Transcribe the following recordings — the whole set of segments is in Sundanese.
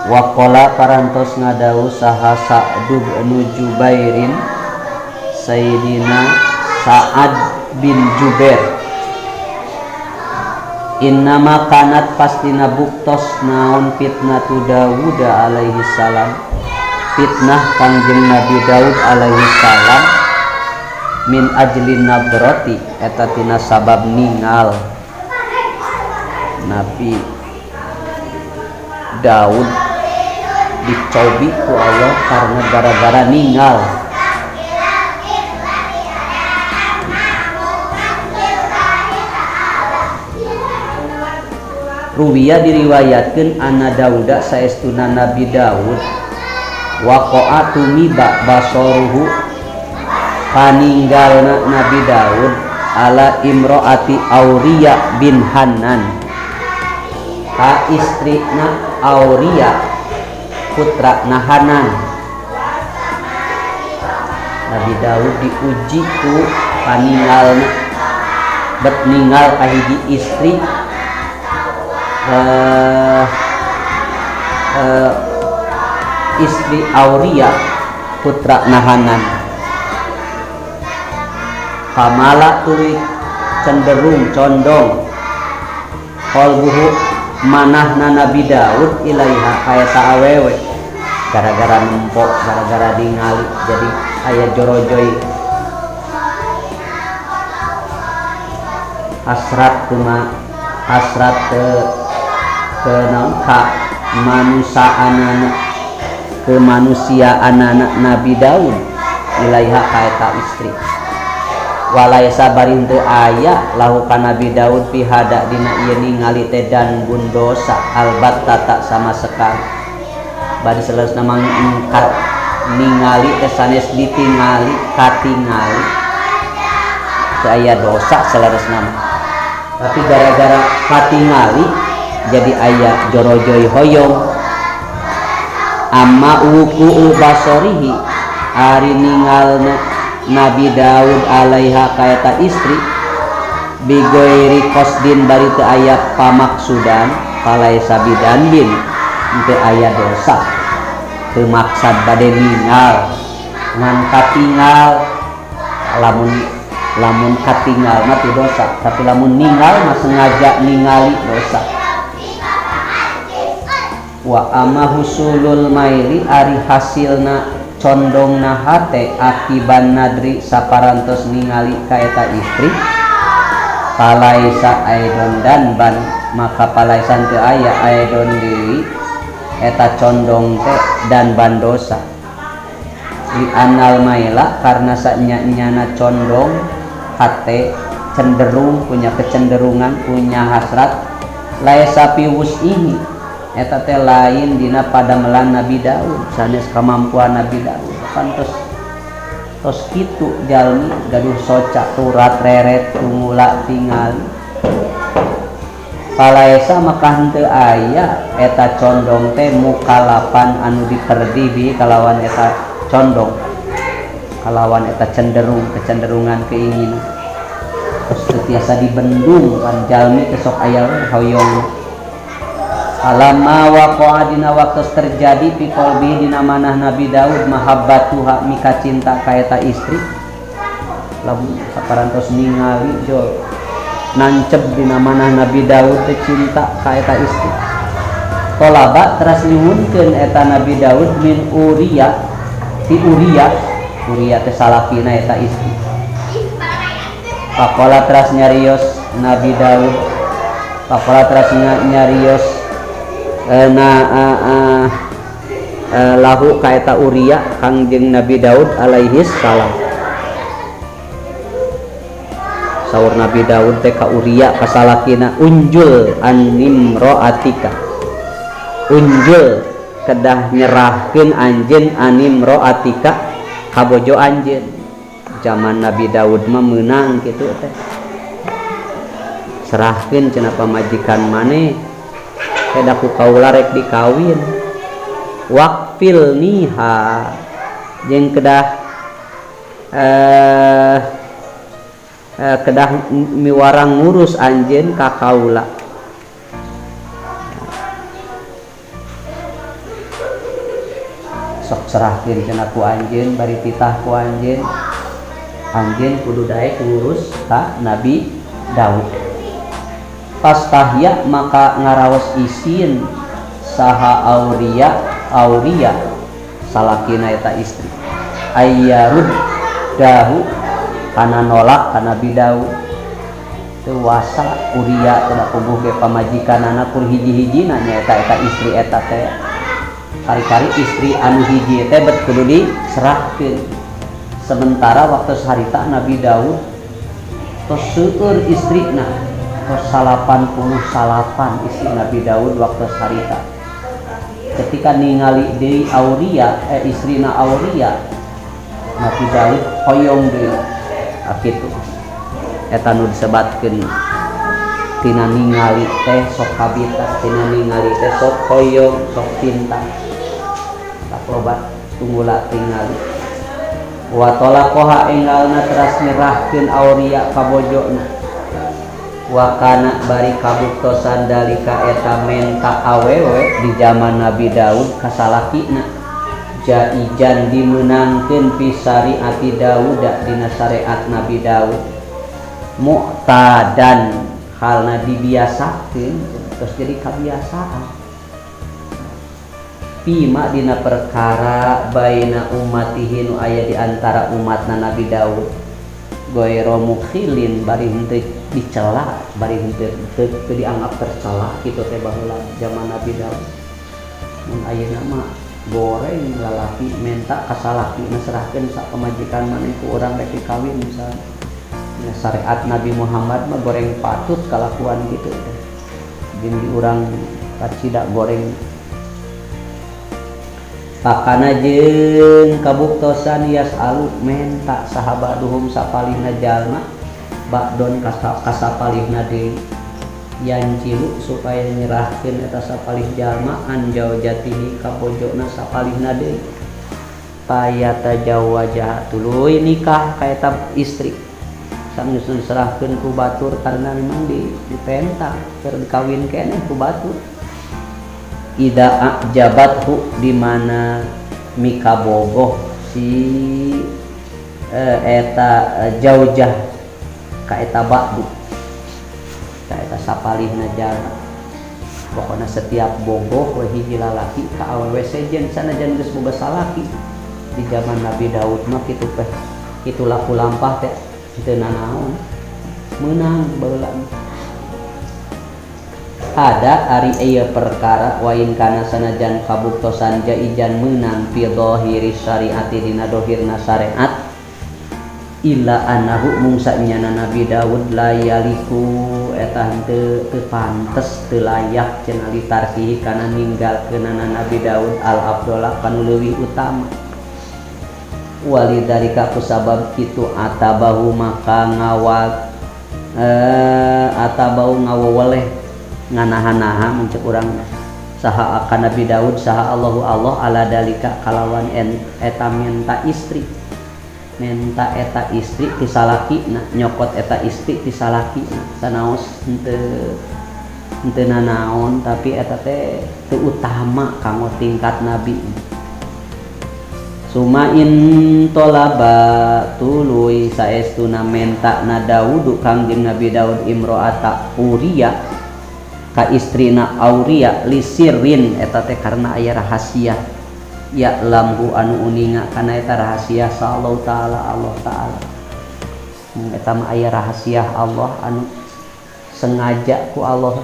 Waqala parantos ngadawu saha Sa'd bin Jubairin Sayyidina Sa'ad bin Jubair, innama kanat pastina buktos naon fitnatu Dawud alaihi salam, fitnah kangjeng Nabi Daud alaihi salam, min ajlin nadrati eta tina sabab ningal Nabi Daud dicobi ku Allah karena gara-gara ningal. Ruwiya diriwayatkeun anna Dauda saestuna Nabi Daud waqa'a tumiba basoruhu paninggalna Nabi Daud ala imro'ati Auriya bin Hanan ka istrina Auriya putra Hanan. Nabi Daud diuji ku paninggalna bet ninggal ka hiji istri istri Auriya putra Hanan. Kamala tuluy cenderung condong qalbuhu manahna Nabi Daud ilaiha kaya awewe gara-gara nempok, gara-gara ningali jadi aya jorojoy hasrat kuma hasrat ke kemanusiaan anak Nabi Daud ilaiha kaya istri. Walaysa barin teu aya lahu ka Nabi Daud pihada dina ieu ningali teh dan bundosa albatta tak sama sekali. Bari seleusna mangkat ningali teh sanes ditingali katingali teu aya dosa seleusna. Tapi gara-gara katingali jadi aya jorojoy hoyong. Amma uku basorihi ari ningalna Nabi Daud alaiha kayata istri bigoiri kosdin bari teu aya pamaksudan palaisa bidandin teu aya dosa teu maksad bade ningal ngan katingal. Lamun katingal mah teu dosa, tapi lamun ningal mah sengaja ningali dosa. Wa amma husulul maili ari hasilna condongna hate akiban nadri saparantos ningali kaeta istri palaisa aidon dan ban maka palaisan teu aya aidon deui eta condong teh dan ban dosa li anal maila karena sanya-nyana condong hate cenderung punya kecenderungan punya hasrat laisa fi wus'ihi eta teh lain dina padamelan Nabi Daud sanes kemampuan Nabi Daud kan tos kitu jalmi gaduh soca turat reret tungula tingali palaesa maka henteu aya eta condong teh mukalapan anu diperdibi kalawan eta condong kalawan eta kecenderungan keinginan terus tiasa dibendung kan jalmi teh sok aya hoyong. Alamma waqa'a dina waktu terjadi fi qalbi dina manah Nabi Daud mahabbatuha mika cinta ka eta istri lamun saparantos ningali jol nancep dina manah Nabi Daud teh cinta ka eta istri. Tolaba teras nyuhunkeun eta Nabi Daud min Uriya ti Uriya teh salakina eta istri. Pakola teras nyarios Nabi Daud pakola teras nyarios lahu kaeta Uriya kangjeng Nabi Daud alaihi salam. Saur Nabi Daud teh ka Uriya kasalakina unjul animroatika unjul kedah nyerahkeun anjeun animroatika ka bojo anjeun. Zaman Nabi Daud mah meunang kitu teh serahkeun cenah pamajikan maneh kedah ku kaula rek dikawin waqfil niha jeung kedah kedah miwarang ngurus anjeun ka kaula sok serahkeun cenah ku anjeun bari titah ku anjeun kudu daek ngurus ka Nabi Daud. Pas tahya maka ngaraos isin saha Auria salakina eta istri ayyarud dahu kana nolak ka Nabi Daud teu wasa Uria teu puguh ge pamajikanana kur hiji-hijina nyaeta eta istri eta teh kari-kari istri anu hiji teh bet kudu diserahkeun. Sementara waktu harita Nabi Daud tos seueur istrina tos 89 istri Nabi Daud waktu harita. Ketika ningali deui istrina Auria Nabi Daud hoyong deui akitu eta nu disebatkeun tina ningali teh sok habita tina ningali teh sok hoyong sok cinta tak loba tunggula tingali wa talaqaha enggalna teras nyerahkeun Auria ka bojona wa kana bari kabuktosan dalika eta menta awewe di zaman Nabi Daud ka salakina jaijan dimenangkeun fi syariati Daud dina syariat Nabi Daud mu'tadan halna dibiasakeun terus jadi kebiasaan pima dina perkara baina ummatihi nu aya di antara umatna Nabi Daud goiro mukhilin bari henteu dicela bari henteu dianggap tercela kitu teh baheula zaman Nabi Daud mun ayeuna mah goreng lalaki menta ka salaki serahkeun sak pamajikan maneh ku urang rek kawin misalnya syariat Nabi Muhammad mah goreng patut kalakuan gitu teh jeung di urang kacida goreng pakana jeung kabuktosan yasalu menta sahabaduhum sapalihna jalma ba'don kasapalihna deui yancilu supaya nyerahkeun eta sapalih jalma anjau jatihi ka bojona sapalihna deui payata jawajah tuluy nikah ka eta istri sambil diserahkeun ku batur karena memang dipenta keur dikawin keneh ku batur ida jabathu di mana mika bogoh si eta jaujah ka eta ba'du ka eta sapalihna jalma pokona setiap bogoh we hiji lalaki ka awewe sejen sanajan geus boga salaki di zaman Nabi Daud mah kitu teh kitu laku lampah teh teu nanaon meunang baheula ada ari aya perkara wain kana sanajan kabuktosan jaijan meunang fi dhahiri syariati dina dohirna syariat illa anahu mungsanyana Nabi Daud layaliku eta henteu pantes teu layak cenah litarkihi kana ninggalkeunana Nabi Daud al afdala kanu leuwih utama walidalika kusabab kitu atabahu maka atabahu ngawaweleh nganaha-naha muncul urang saha akan Nabi Daud saha Allahu Allah ala dalika kalawan eta menta istri tisalakina nyokot eta istri tisalakina sanaos henteu nanaon tapi eta teh teu utama kanggo tingkat nabi. Sumain tolaba tuluy saestuna menta na Daud kangjeng Nabi Daud imro'ata Uria ka istrina Auria lisirin eta teh karena aya rahasia ya lamhu anu uninga kana eta rahasia sallallahu taala Allah taala eta mah aya rahasia Allah anu sengaja ku Allah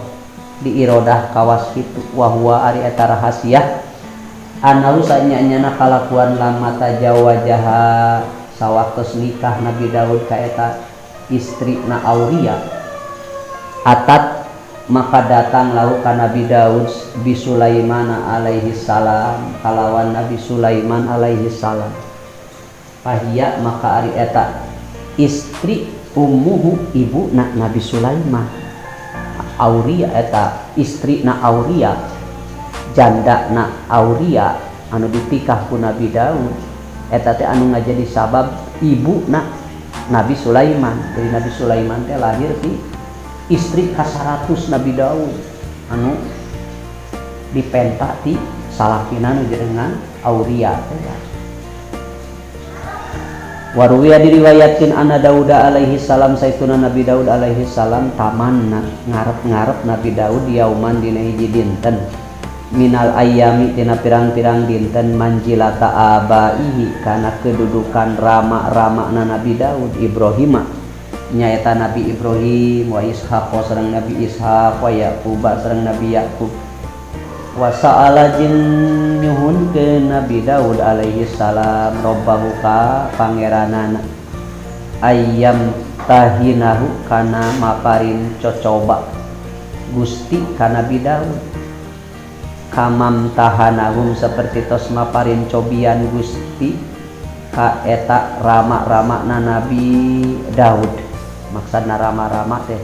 diirodah kawas kitu wa huwa ari eta rahasia anahu sanyanyana kalakuan lama tajawajaha sawaktos nikah Nabi Daud ka eta istri na Auria atat maka datang lahu ka Nabi Daud bi Sulaiman alaihi salam kalawan Nabi Sulaiman alaihi salam fahiya maka ari eta istri ummuhu ibu na Nabi Sulaiman Auria eta istri na Auria janda na Auria anu ditikah ku Nabi Daud eta teh anu ngajadi sabab ibu na Nabi Sulaiman. Dari Nabi Sulaiman teh lahir ti istri ka 100 Nabi Daud anu dipenta ti salakina nu jenengan Auria teh. Waruwiya diriwayatkeun anna Daud alaihi salam saestuna Nabi Daud alaihi salam tamanna ngarep-ngarep Nabi Daud yauman dina hiji dinten minal ayami tina pirang-pirang dinten manjilata abaihi kana kedudukan rama-ramana Nabi Daud Ibrahim nyaeta Nabi Ibrahim wa Ishaq sareng Nabi Ishaq wa Yaqub sareng Nabi Yaqub wa sa'ala jeung nyuhunkeun Nabi Daud alaihi salam robbahu ka pangeranana ayyam tahinahu kana maparin cocoba Gusti ka Nabi Daud kamam tahanahum seperti tos maparin cobian Gusti ka eta rama-ramana Nabi Daud. Maksudna rama-rama teh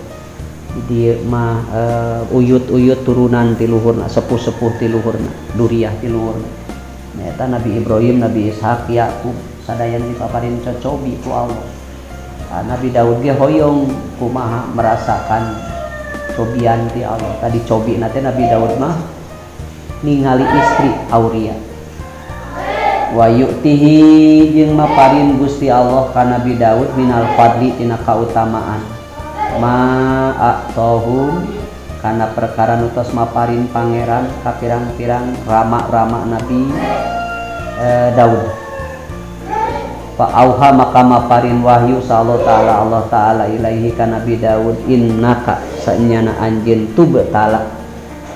di mah uyut-uyut turunan ti luhurna, sepuh-sepuh ti luhurna, duriyah ti luhurna. Eta Nabi Ibrahim, Nabi Ishaq, Yaqub sadayan dipaparin cocobi ku Allah. Nabi Daud ge hoyong kumaha merasakan cobian ti Allah. Tadi cobi na teh Nabi Daud mah ningali istri Auria wa yu'tihi jeung maparin Gusti Allah ka Nabi Daud minal fadli tina kautamaan ma'atohum kana perkara nu tos maparin pangeran ka pirang-pirang rama-rama Nabi Daud fa auha maka maparin wahyu sallallahu taala Allah taala ilaihi ka Nabi Daud innaka saenyana anjeun tub taala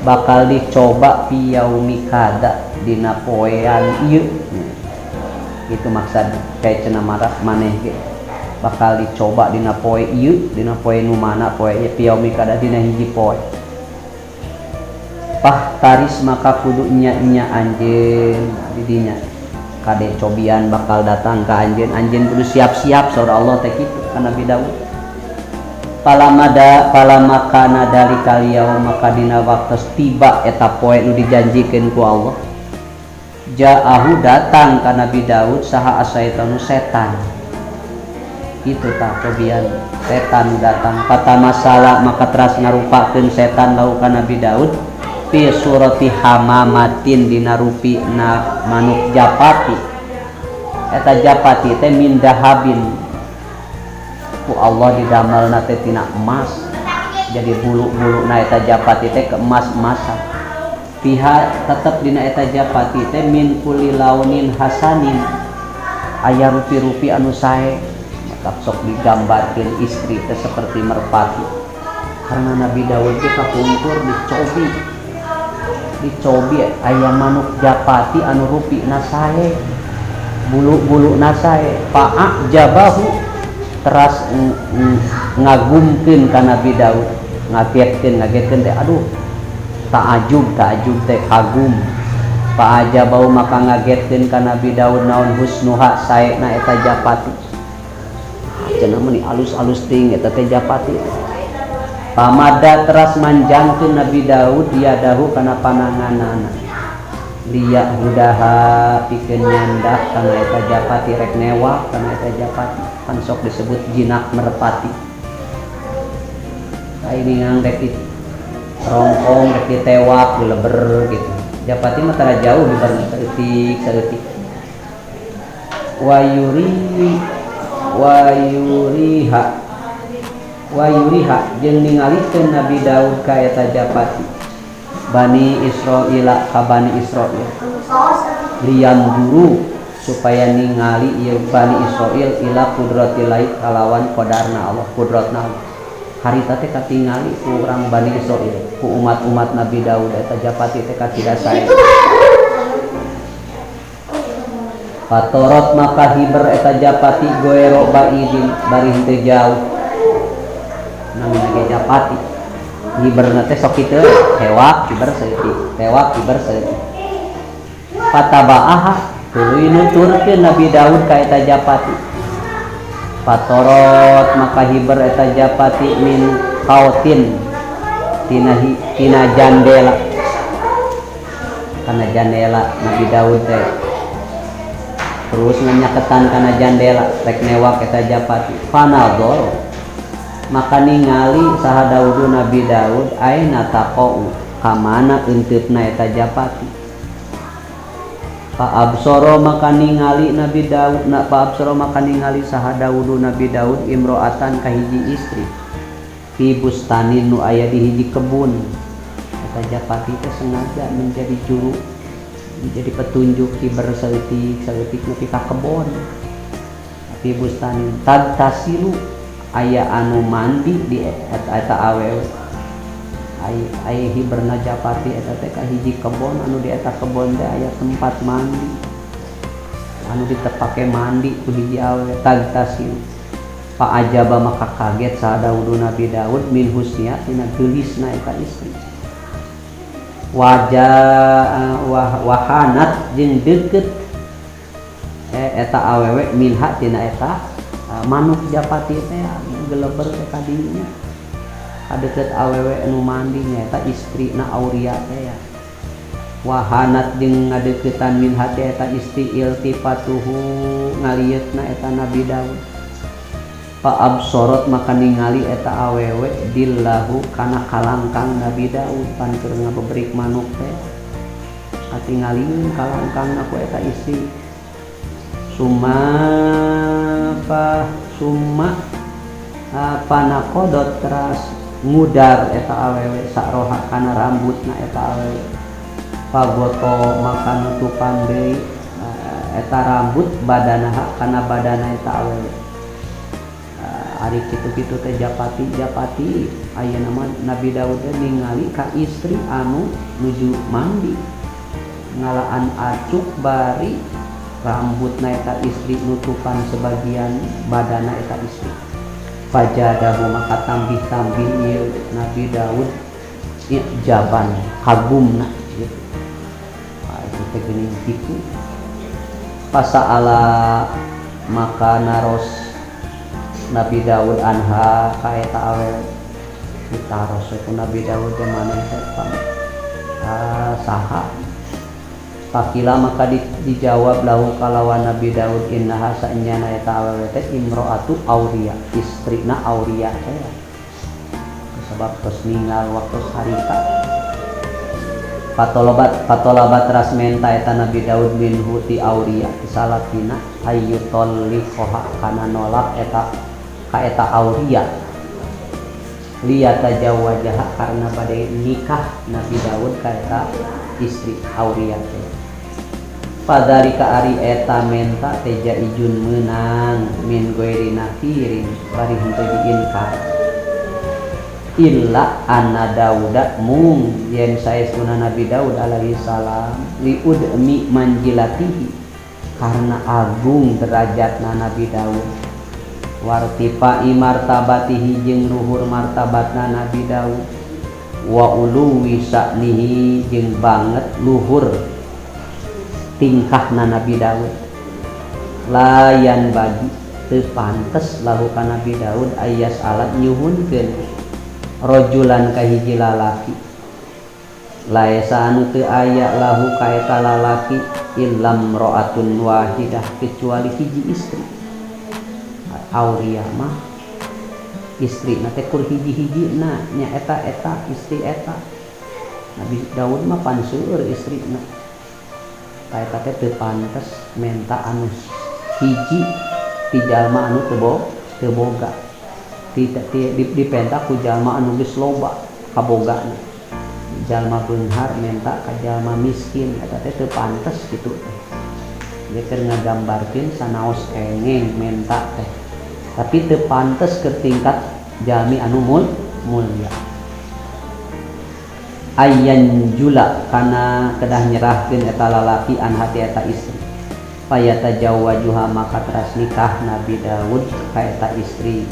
bakal dicoba piyaumikada dina poean ieu itu maksud kayak cenah maneh ge bakal dicoba dina poe ieu dina poe nu mana poe piyaumikada dina hiji poe pah taris maka kudu nya anjeun di dinya kade cobian bakal datang ka anjeun kudu siap-siap saur Allah teh kitu ka Nabi Daud palamakana dari kaliau maka dina waktu tiba eta poe nu dijanjikeun ku Allah ja'ahu datang ka Nabi Daud saha asaitanu setan itu tah cobian setan datang kata masalah maka teras ngarupakeun setan lau ka Nabi Daud fi surati hamamatin dina rupi na manuk japati eta japati teh min dahabin ku Allah didamel nate tina emas jadi bulu-bulu na eta japati teh ke emas-emasan pihak tetep dina eta japati teh min kulli launin hasanin aya rupi-rupi anu sae maka sok digambarkeun istri teh seperti merpati karena Nabi Daud teh kapungkur dicobi aya manuk japati anu rupi na sae bulu-bulu na sae pa'a jabahu teras ngagumkeun ka Nabi Daud ngagetkeun teh aduh ta'ajub teh kagum pa aja bau maka ngagetkeun ka Nabi Daud naon husnuha saena eta japati cenah meuni alus-alus ting eta teh japati pamada teras manjangkeun Nabi Daud diadahu kana pananganana liya hudaha pikeun nyandak kana eta japati rek newak kana eta japati pan sok disebut jinak merpati ini ngang rek rongkong rek ditewak dileber gitu japati mah tara jauh dibanding saeutik wayuriha jeung ningalikeun Nabi Daud ka eta japati Bani Israil ka Bani Israil liam guru supaya ningali ieu Bani Israil ila qudratillah kalawan qadarna Allah qudratna harita teh katingali ku urang Bani Israil ku umat-umat Nabi Daud eta japati teh katida sae Fatorot maka hiber eta japati goero baidin bari henteu jauh namina japati hiberna teh sok kitu hewak hiber saeutik patabaaha tuluy nuturkeun Nabi Daud ka eta japati Fatorot maka hiber eta japati min kautin tina jandela kana jandela Nabi Daud teh terus nganyaketan kana jandela rek newak eta japati fanador maka ningali saha Daudu Nabi Daud aina taqau kamana eunteupna eta japati Absoro maka ningali Nabi Daud Absoro maka ningali saha Daudu Nabi Daud imro'atan kahiji istri fi bustanin nu aya di hiji kebun. Eta Japati teh sengaja menjadi juru, menjadi petunjuk di berseutik nepi ka kebon. Fi bustanin tagtasilu aya anu mandi di eta awewe. Aya hiberna Japati eta teh ka hiji kebon anu di eta kebon teh aya tempat mandi anu ditepake mandi ku hiji awewe tagtasilu. Fa ajaba maka kaget sa Daudu Nabi Daud min husnia tina geulisna eta istri. Wahanat jeung deukeut eta awewe minha tina eta manuk Japati teh geleber teh ka dinya. Kadeukeut awewe anu mandi nyaeta istrina Auria teh ya. Wahanat jeung ngadeuketan minha teh eta istri iltifatuhu ngalieutna eta Nabi Daud. Fa absorot maka ningali eta awewe dillahu kana kalangkang Nabi Daud pan keur ngabebrik manuk teh. Katingalieun kalangkangna ku eta istri. Summa panakodot teras ngudar eta awewe sakroha kana rambutna eta awewe. Pagoto maka nutupan deui eta rambut badanaha kana badana eta awewe. Ari kitu-kitu teh Japati ayeuna mah Nabi Daud teh ningali ka istri anu nuju mandi ngalaan acuk bari rambutna eta istri nutupan sebagian badana eta istri. Fajadahu maka tambih-tambih ieu Nabi Daud ijaban kagumna gitu. Itu teh geuning kitu. Pasa'ala maka naros Nabi Daud anha ka eta awewe. Ditaros ku Nabi Daud teh maneh teh saha. Pakila maka dijawab lahu kalawan Nabi Daud innaha saenyana eta awewe teh imro'atu Auria, istrina Auria teh. Sebab tos ninggal waktu harita. Patolabat ras menta eta Nabi Daud minhu ti Auria salatina ayyutol liqoha kana nolak eta ka eta Auria. Liyata jawajah karena bade nikah Nabi Daud ka eta istri Auria teh. Padarika ari eta menta teja ijun meunang min goiri nakirin bari henteu diinkar. Illa anna Dauda mung yen saestuna Nabi Daud alaihi salam liudmi manjilatihi karena agung derajatna Nabi Daud. Wartifai martabatihi jeung luhur martabatna Nabi Daud. Wa uluwi sa'nihi jeung banget luhur tingkahna Nabi Daud. Layan bagi teu pantes lahu ka Nabi Daud ayas alat nyuhunkeun rojulan ka hiji lalaki. Laesa anu teu aya lahu ka eta lalaki illam ro'atun wahidah kecuali hiji istri. Auria mah istri na teh kur hiji-hijina nya eta istri eta. Nabi Daud mah pan seueur istrina. Ta eta teh teu pantes menta anu hiji ti jalma anu teu boga. Dipenta ku jalma anu geus loba kabogana. Jalma beunghar menta ka jalma miskin eta teh teu pantes kitu teh. Dia keur ngagambarkeun sanaos kengeng menta teh. Tapi teu pantes ke tingkat jalmi anu mulya. Ayyan jula kana kedah nyerahkeun eta lalaki an hati eta istri. Payata jawajuha maka teras nikah Nabi Daud ka eta istri.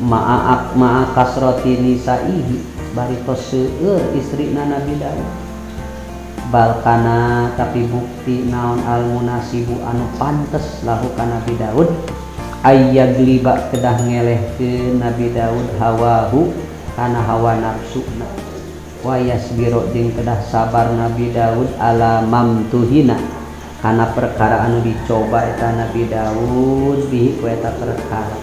Ma'a kasroti nisaihi bari tos seueur istrina Nabi Daud. Balkana tapi bukti naon al munasibu anu pantes lahu ka Nabi Daud. Ayyagliba kedah ngelehkeun Nabi Daud hawahu kana hawa nafsuna. Wa yasbiro jeung kedah sabar Nabi Daud ala mamtuhina kana perkara anu dicoba eta Nabi Daud bihi ku eta perkara.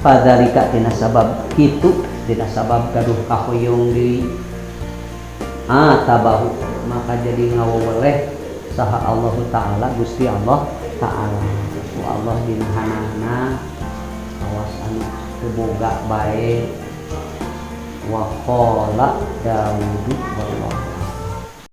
Fadzalika tina sabab kitu tina sabab gaduh kahoyong deui tabahu maka jadi ngaweleh saha Allah Ta'ala Gusti Allah Ta'ala ku Allah dinahanana awas anu teboga bae wa qala Daud wallahu